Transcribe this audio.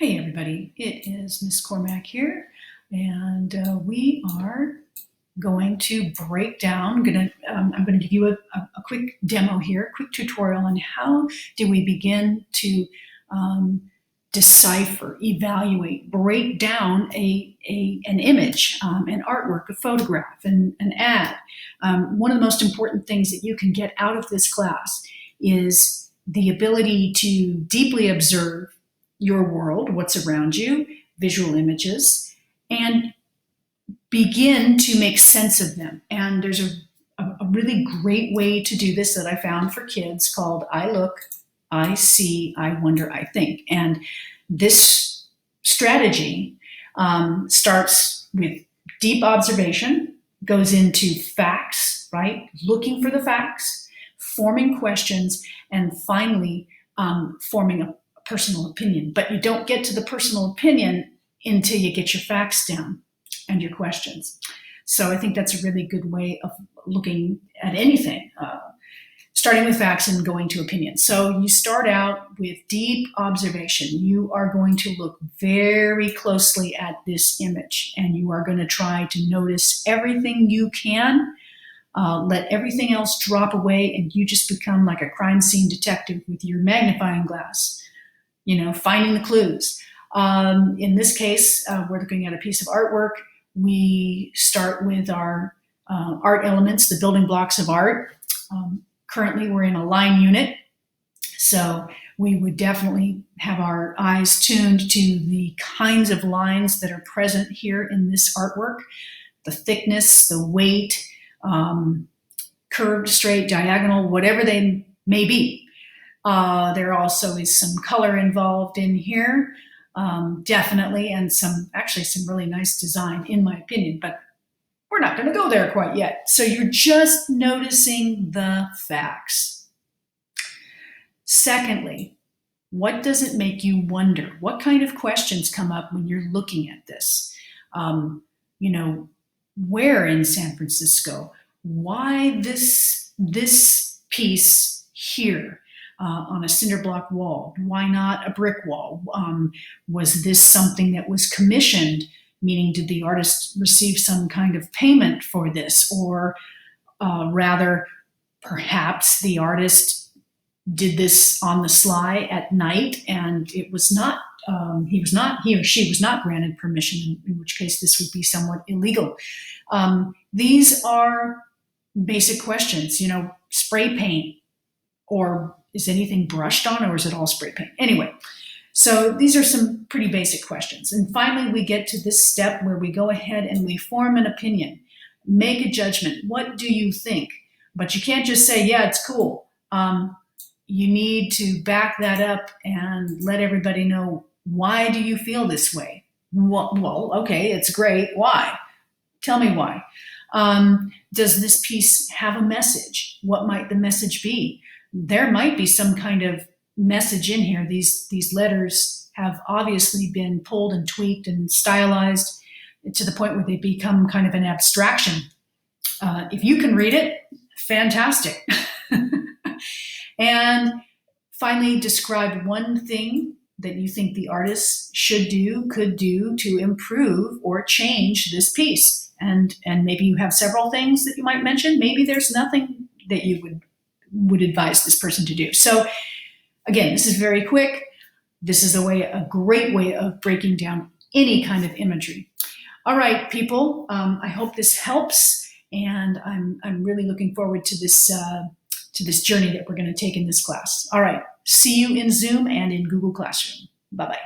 Hey everybody, it is Miss Cormack here, and we are going to break down. I'm going to give you a quick demo here, quick tutorial on how do we begin to decipher, evaluate, break down an image, an artwork, a photograph, an ad. One of the most important things that you can get out of this class is the ability to deeply observe your world, what's around you, visual images, and begin to make sense of them. And there's a really great way to do this that I found for kids called I Look, I See, I Wonder, I Think. And this strategy starts with deep observation, goes into facts, right? Looking for the facts, forming questions, and finally forming a personal opinion. But you don't get to the personal opinion until you get your facts down and your questions. So I think that's a really good way of looking at anything, starting with facts and going to opinions. So you start out with deep observation. You are going to look very closely at this image, and you are going to try to notice everything you can. Let everything else drop away, and you just become like a crime scene detective with your magnifying glass, finding the clues. In this case, we're looking at a piece of artwork. We start with our art elements, the building blocks of art. Currently, we're in a line unit, so we would definitely have our eyes tuned to the kinds of lines that are present here in this artwork, the thickness, the weight, curved, straight, diagonal, whatever they may be. There also is some color involved in here, definitely, and some really nice design, in my opinion, but we're not going to go there quite yet. So you're just noticing the facts. Secondly, what does it make you wonder? What kind of questions come up when you're looking at this? Where in San Francisco? Why this piece here? On a cinder block wall? Why not a brick wall? Was this something that was commissioned, meaning did the artist receive some kind of payment for this? Or rather, perhaps the artist did this on the sly at night and it was not, he or she was not granted permission, in which case this would be somewhat illegal. These are basic questions, spray paint, or is anything brushed on, or is it all spray paint? Anyway, so these are some pretty basic questions. And finally, we get to this step where we go ahead and we form an opinion, make a judgment. What do you think? But you can't just say, yeah, it's cool. You need to back that up and let everybody know, why do you feel this way? Well, okay, it's great. Why? Tell me why. Does this piece have a message? What might the message be? There might be some kind of message in here. These letters have obviously been pulled and tweaked and stylized to the point where they become kind of an abstraction. If you can read it, fantastic. And finally, describe one thing that you think the artist should do, could do to improve or change this piece. And maybe you have several things that you might mention. Maybe there's nothing that you would advise this person to do. So again, this is very quick. This is a great way of breaking down any kind of imagery. All right, people, I hope this helps, and I'm really looking forward to this journey that we're going to take in this class. All right, see you in Zoom and in Google Classroom. Bye-bye.